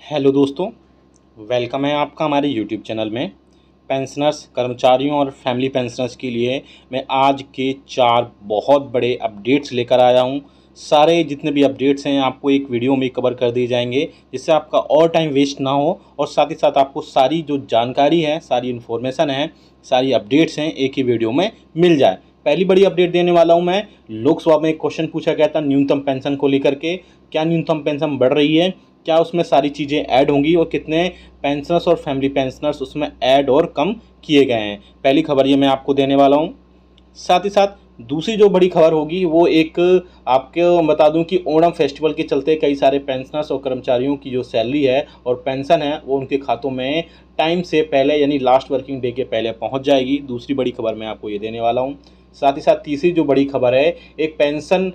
Hello दोस्तों, welcome है आपका हमारे यूट्यूब चैनल में। पेंशनर्स, कर्मचारियों और फैमिली पेंशनर्स के लिए मैं आज के 4 बहुत बड़े अपडेट्स लेकर आया हूं। सारे जितने भी अपडेट्स हैं आपको एक वीडियो में कवर कर दिए जाएंगे, जिससे आपका और टाइम वेस्ट ना हो और साथ ही साथ आपको सारी जो जानकारी है, सारी इन्फॉर्मेशन है, सारी अपडेट्स हैं एक ही वीडियो में मिल जाए। पहली बड़ी अपडेट देने वाला हूं मैं। लोकसभा में एक क्वेश्चन पूछा गया था न्यूनतम पेंशन को लेकर के, क्या न्यूनतम पेंशन बढ़ रही है, क्या उसमें सारी चीज़ें ऐड होंगी और कितने पेंशनर्स और फैमिली पेंशनर्स उसमें ऐड और कम किए गए हैं। पहली खबर ये मैं आपको देने वाला हूँ। साथ ही साथ दूसरी जो बड़ी खबर होगी वो एक आपको बता दूं कि ओणम फेस्टिवल के चलते कई सारे पेंशनर्स और कर्मचारियों की जो सैलरी है और पेंशन है वो उनके खातों में टाइम से पहले यानी लास्ट वर्किंग डे के पहले पहुंच जाएगी। दूसरी बड़ी खबर मैं आपको ये देने वाला हूँ। साथ ही साथ तीसरी जो बड़ी खबर है, एक पेंशन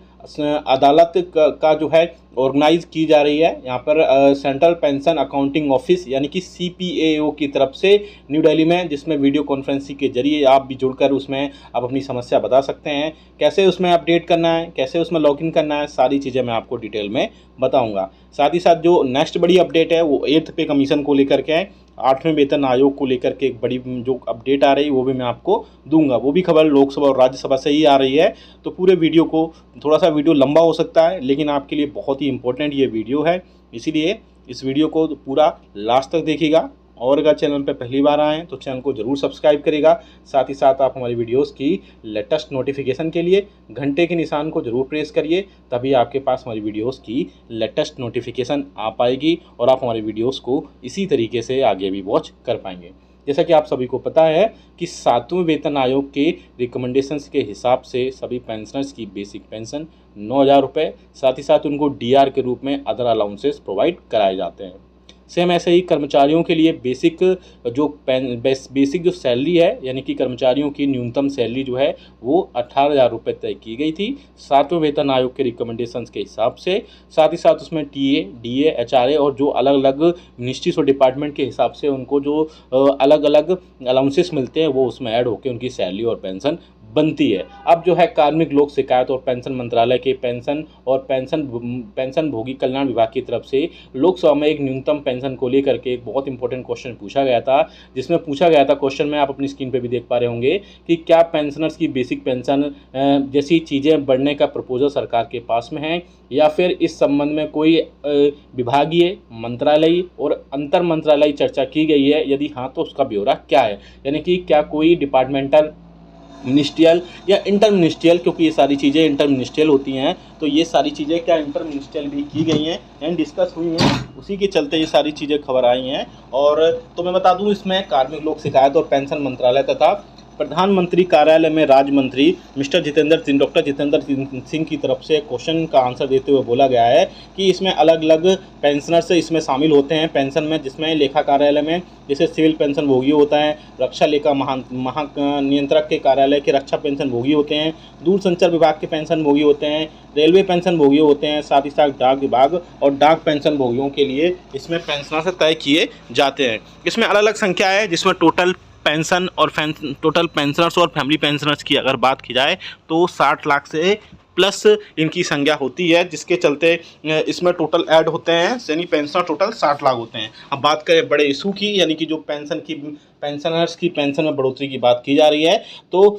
अदालत का जो है ऑर्गेनाइज की जा रही है यहाँ पर सेंट्रल पेंशन अकाउंटिंग ऑफिस यानी कि CPAO की तरफ से न्यू दिल्ली में, जिसमें वीडियो कॉन्फ्रेंसिंग के जरिए आप भी जुड़कर उसमें आप अपनी समस्या बता सकते हैं। कैसे उसमें अपडेट करना है, कैसे उसमें लॉगिन करना है, सारी चीज़ें मैं आपको डिटेल में बताऊंगा। साथ ही साथ जो नेक्स्ट बड़ी अपडेट है वो 8th पे कमीशन को लेकर के है। 8वें वेतन आयोग को लेकर के एक बड़ी जो अपडेट आ रही है वो भी मैं आपको दूंगा। वो भी खबर लोकसभा और राज्यसभा से ही आ रही है, तो पूरे वीडियो को, थोड़ा सा वीडियो लंबा हो सकता है लेकिन आपके लिए बहुत ही इंपॉर्टेंट ये वीडियो है, इसीलिए इस वीडियो को पूरा लास्ट तक देखिएगा। और अगर चैनल पर पहली बार आए हैं तो चैनल को ज़रूर सब्सक्राइब करिएगा। साथ ही साथ आप हमारी वीडियोस की लेटेस्ट नोटिफिकेशन के लिए घंटे के निशान को ज़रूर प्रेस करिए, तभी आपके पास हमारी वीडियोस की लेटेस्ट नोटिफिकेशन आ पाएगी और आप हमारी वीडियोस को इसी तरीके से आगे भी वॉच कर पाएंगे। जैसा कि आप सभी को पता है कि 7वें वेतन आयोग के रिकमेंडेशंस के हिसाब से सभी पेंशनर्स की बेसिक पेंशन 9,000 रुपये, साथ ही साथ उनको DR के रूप में अदर अलाउंसेस प्रोवाइड कराए जाते हैं। सेम ऐसे ही कर्मचारियों के लिए बेसिक जो सैलरी है यानी कि कर्मचारियों की न्यूनतम सैलरी जो है वो 18,000 रुपये तय की गई थी 7वें वेतन आयोग के रिकमेंडेशंस के हिसाब से। साथ ही साथ उसमें TA, DA, HRA और जो अलग अलग मिनिस्ट्रीज और डिपार्टमेंट के हिसाब से उनको जो अलग अलग अलाउंसेस मिलते हैं वो उसमें ऐड होकर उनकी सैलरी और पेंशन बनती है। अब जो है कार्मिक लोक शिकायत और पेंशन मंत्रालय के पेंशन भोगी कल्याण विभाग की तरफ से लोकसभा में एक न्यूनतम पेंशन को लेकर के एक बहुत इंपॉर्टेंट क्वेश्चन पूछा गया था, जिसमें पूछा गया था क्वेश्चन में आप अपनी स्क्रीन पे भी देख पा रहे होंगे कि क्या पेंशनर्स की बेसिक पेंशन जैसी चीज़ें बढ़ने का प्रपोजल सरकार के पास में है या फिर इस संबंध में कोई विभागीय, मंत्रालयी और अंतर मंत्रालयी चर्चा की गई है। यदि हाँ तो उसका ब्यौरा क्या है, यानी कि क्या कोई डिपार्टमेंटल, मिनिस्ट्रियल या इंटर मिनिस्ट्रियल, क्योंकि ये सारी चीज़ें इंटर मिनिस्ट्रियल होती हैं, तो ये सारी चीज़ें क्या इंटर मिनिस्ट्रियल भी की गई हैं एंड डिस्कस हुई हैं, उसी के चलते ये सारी चीज़ें खबर आई हैं। और तो मैं बता दूं इसमें कार्मिक लोक शिकायत और पेंशन मंत्रालय तथा प्रधानमंत्री कार्यालय में राज्य मंत्री डॉक्टर जितेंद्र सिंह की तरफ से क्वेश्चन का आंसर देते हुए बोला गया है कि इसमें अलग अलग पेंशनर्स इसमें शामिल होते हैं पेंशन में, जिसमें लेखा कार्यालय में जैसे सिविल पेंशन भोगी होता है, रक्षा लेखा महानियंत्रक के कार्यालय के रक्षा पेंशन भोगी होते हैं, दूरसंचार विभाग के पेंशन भोगी होते हैं, रेलवे पेंशन भोगी होते हैं, साथ ही साथ डाक विभाग और डाक पेंशन भोगियों के लिए इसमें पेंशनर से तय किए जाते हैं। इसमें अलग अलग संख्या है, जिसमें टोटल पेंशनर्स और फैमिली पेंशनर्स की अगर बात की जाए तो 60 लाख से प्लस इनकी संख्या होती है, जिसके चलते इसमें टोटल ऐड होते हैं यानी पेंशनर टोटल 60 लाख होते हैं। अब बात करें बड़े इशू की, यानी कि जो पेंशनर्स की पेंशन में बढ़ोतरी की बात की जा रही है, तो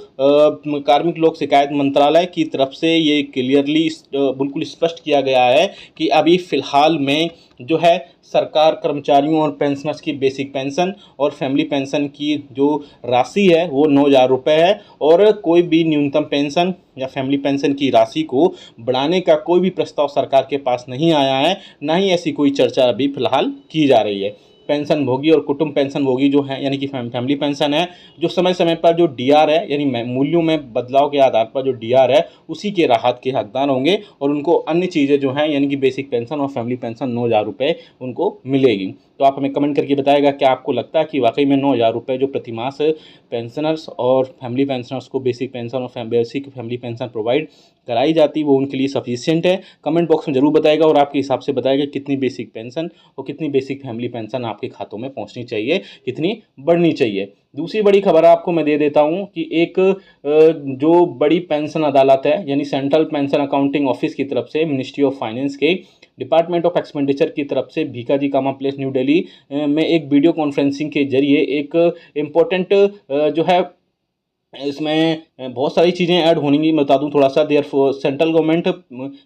कार्मिक लोक शिकायत मंत्रालय की तरफ से ये क्लियरली बिल्कुल स्पष्ट किया गया है कि अभी फ़िलहाल में जो है सरकार कर्मचारियों और पेंशनर्स की बेसिक पेंशन और फैमिली पेंशन की जो राशि है वो 9,000 रुपये है, और कोई भी न्यूनतम पेंशन या फैमिली पेंशन की राशि को बढ़ाने का कोई भी प्रस्ताव सरकार के पास नहीं आया है, ना ही ऐसी कोई चर्चा अभी फ़िलहाल की जा रही है। पेंशन भोगी और कुटुंब पेंशन भोगी जो है यानी कि फैमिली पेंशन है, जो समय समय पर जो DR है यानी मूल्यों में बदलाव के आधार पर जो DR है उसी के राहत के हकदार होंगे, और उनको अन्य चीज़ें जो हैं यानी कि बेसिक पेंशन और फैमिली पेंशन 9,000 रुपये उनको मिलेगी। तो आप हमें कमेंट करके बताएगा क्या आपको लगता है कि वाकई में 9,000 रुपये जो प्रतिमास पेंशनर्स और फैमिली पेंशनर्स को बेसिक पेंशन और बेसिक फैमिली पेंशन प्रोवाइड कराई जाती वो उनके लिए सफिशिएंट है। कमेंट बॉक्स में जरूर बताएगा और आपके हिसाब से बताएगा कितनी बेसिक पेंशन और कितनी बेसिक फैमिली पेंशन आप आपके खातों में पहुंचनी चाहिए, कितनी बढ़नी चाहिए। दूसरी बड़ी खबर आपको मैं दे देता हूं कि एक जो बड़ी पेंशन अदालत है, यानी सेंट्रल पेंशन अकाउंटिंग ऑफिस की तरफ से, मिनिस्ट्री ऑफ फाइनेंस के डिपार्टमेंट ऑफ एक्सपेंडिचर की तरफ से, भीकाजी कामा प्लेस न्यू दिल्ली में एक वीडियो कॉन्फ्रेंसिंग के जरिए एक इम्पोर्टेंट जो है इसमें बहुत सारी चीज़ें ऐड होंगी, मैं बता दूं थोड़ा सा। देयर सेंट्रल गवर्नमेंट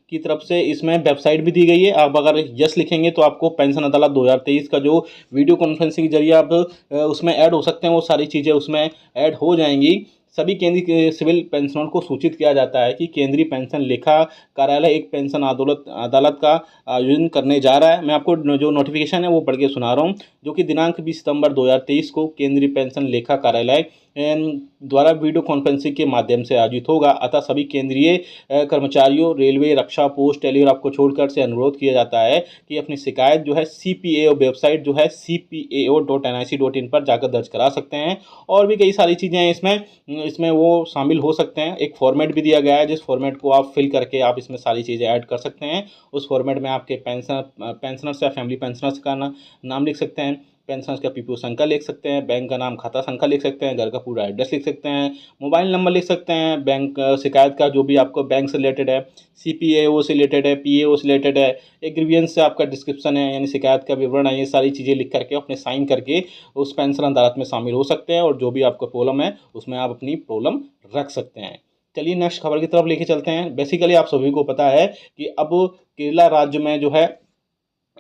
की तरफ से इसमें वेबसाइट भी दी गई है। आप अगर यस लिखेंगे तो आपको पेंशन अदालत 2023 का जो वीडियो कॉन्फ्रेंसिंग के जरिए आप उसमें ऐड हो सकते हैं, वो सारी चीज़ें उसमें ऐड हो जाएंगी। सभी केंद्रीय सिविल पेंशनरों को सूचित किया जाता है कि केंद्रीय पेंशन लेखा कार्यालय एक पेंशन अदालत का आयोजन करने जा रहा है। मैं आपको जो नोटिफिकेशन है वो पढ़ के सुना रहा हूँ, जो कि दिनांक 20 सितंबर 2023 को केंद्रीय पेंशन लेखा कार्यालय द्वारा वीडियो कॉन्फ्रेंसिंग के माध्यम से आयोजित होगा। अतः सभी केंद्रीय कर्मचारियों, रेलवे, रक्षा, पोस्ट, टेलीग्राफ को छोड़कर से अनुरोध किया जाता है कि अपनी शिकायत जो है CPAO वेबसाइट जो है cpao.nic.in पर जाकर दर्ज करा सकते हैं। और भी कई सारी चीज़ें हैं इसमें वो शामिल हो सकते हैं। एक फॉर्मेट भी दिया गया है, जिस फॉर्मेट को आप फिल करके आप इसमें सारी चीज़ें ऐड कर सकते हैं। उस फॉर्मेट में आपके पेंशनर्स या फैमिली पेंशनर्स का नाम लिख सकते हैं, पेंशनर्स का PPO संख्या लिख सकते हैं, बैंक का नाम, खाता संख्या लिख सकते हैं, घर का पूरा एड्रेस लिख सकते हैं, मोबाइल नंबर लिख सकते हैं, बैंक शिकायत का जो भी आपको बैंक से रिलेटेड है, CPAO से रिलेटेड है, PAO से रिलेटेड है, एक ग्रीवियंस से आपका डिस्क्रिप्शन है, यानी शिकायत का विवरण है, ये सारी चीज़ें लिख करके अपने साइन करके उस पेंशन अदालत में शामिल हो सकते हैं। और जो भी आपका प्रॉब्लम है उसमें आप अपनी प्रॉब्लम रख सकते हैं। चलिए नेक्स्ट खबर की तरफ लेके चलते हैं। बेसिकली आप सभी को पता है कि अब केरला राज्य में जो है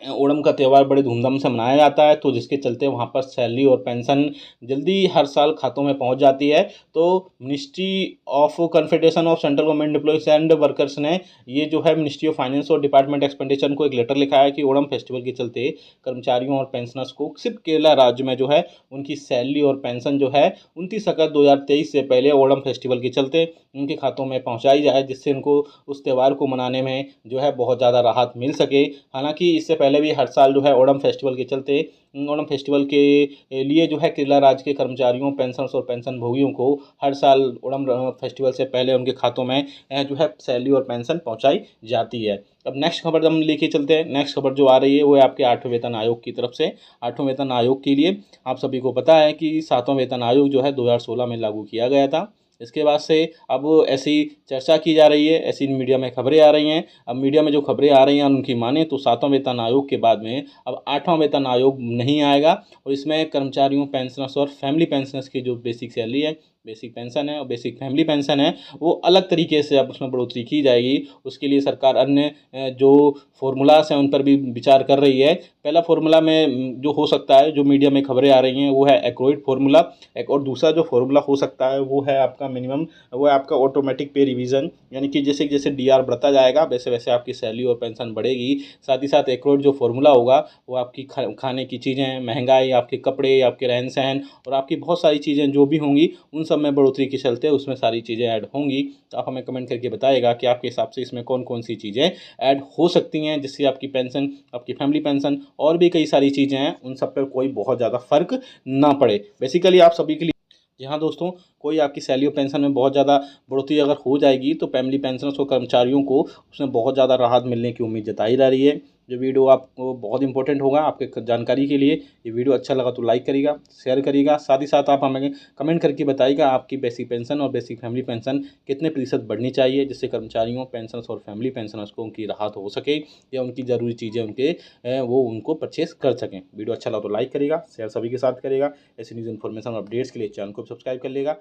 ओणम का त्यौहार बड़े धूमधाम से मनाया जाता है, तो जिसके चलते वहाँ पर सैलरी और पेंशन जल्दी हर साल खातों में पहुँच जाती है। तो ministry of confederation of central government employees and workers ने ये जो है मिनिस्ट्री ऑफ फाइनेंस और डिपार्टमेंट एक्सपेंडिचर को एक लेटर लिखा है कि ओणम फेस्टिवल के चलते कर्मचारियों और पेंशनर्स को सिर्फ केरला राज्य में जो है उनकी सैलरी और पेंशन जो है 29 अगस्त 2023 से पहले ओणम फेस्टिवल के चलते उनके खातों में पहुँचाई जाए, जिससे उनको उस त्यौहार को मनाने में जो है बहुत ज़्यादा राहत मिल सके। हालांकि इससे पहले भी हर साल जो है ओणम फेस्टिवल के चलते, ओणम फेस्टिवल के लिए जो है केरला राज्य के कर्मचारियों, पेंशनर्स और पेंशन भोगियों को हर साल ओणम फेस्टिवल से पहले उनके खातों में जो है सैलरी और पेंशन पहुंचाई जाती है। अब नेक्स्ट खबर हम लेके चलते हैं। नेक्स्ट खबर जो आ रही है वो है आपके 8वें वेतन आयोग की तरफ से। 8वें वेतन आयोग के लिए आप सभी को पता है कि 7वां वेतन आयोग जो है 2016 में लागू किया गया था। इसके बाद से अब ऐसी चर्चा की जा रही है, ऐसी मीडिया में खबरें आ रही हैं। अब मीडिया में जो खबरें आ रही हैं उनकी माने तो 7वां वेतन आयोग के बाद में अब 8वां वेतन आयोग नहीं आएगा, और इसमें कर्मचारियों, पेंशनर्स और फैमिली पेंशनर्स की जो बेसिक सैलरी है, बेसिक पेंशन है और बेसिक फैमिली पेंशन है, वो अलग तरीके से अब उसमें बढ़ोतरी की जाएगी। उसके लिए सरकार अन्य जो फॉर्मूलास हैं उन पर भी विचार कर रही है। पहला फॉर्मूला में जो हो सकता है, जो मीडिया में खबरें आ रही हैं, वो है एक्रोइड फार्मूला। एक और दूसरा जो फार्मूला हो सकता है वो है आपका मिनिमम, वो है आपका ऑटोमेटिक पे रिवीजन, यानी कि जैसे जैसे DR बढ़ता जाएगा वैसे वैसे आपकी सैलरी और पेंशन बढ़ेगी। साथ ही साथ एक्रोइड जो फार्मूला होगा वो आपकी खाने की चीज़ें, महंगाई, आपके कपड़े, आपके रहन सहन और आपकी बहुत सारी चीज़ें जो भी होंगी उन सब में बढ़ोतरी के चलते उसमें सारी चीज़ें ऐड होंगी। तो आप हमें कमेंट करके बताइएगा कि आपके हिसाब से इसमें कौन कौन सी चीज़ें ऐड हो सकती हैं, जिससे आपकी पेंशन, आपकी फैमिली पेंशन और भी कई सारी चीज़ें हैं उन सब पर कोई बहुत ज़्यादा फर्क ना पड़े। बेसिकली आप सभी के लिए, जी हाँ दोस्तों, कोई आपकी सैलरी और पेंशन में बहुत ज़्यादा बढ़ोतरी अगर हो जाएगी तो फैमिली पेंशनर्स और कर्मचारियों को उसमें बहुत ज़्यादा राहत मिलने की उम्मीद जताई जा रही है। जो वीडियो आपको बहुत इंपॉर्टेंट होगा आपके जानकारी के लिए। ये वीडियो अच्छा लगा तो लाइक करिएगा, शेयर करिएगा। साथ ही साथ आप हमें कमेंट करके बताइएगा आपकी बेसिक पेंशन और बेसिक फैमिली पेंशन कितने प्रतिशत बढ़नी चाहिए, जिससे कर्मचारियों, पेंशनर्स और फैमिली पेंशनर्स को उनकी राहत हो सके या उनकी ज़रूरी चीज़ें वो उनको परचेस कर सकें। वीडियो अच्छा लगा तो लाइक करिएगा, शेयर सभी के साथ करिएगा। ऐसी न्यूज़ इन्फॉर्मेशन और अपडेट्स के लिए चैनल को सब्सक्राइब कर लेगा।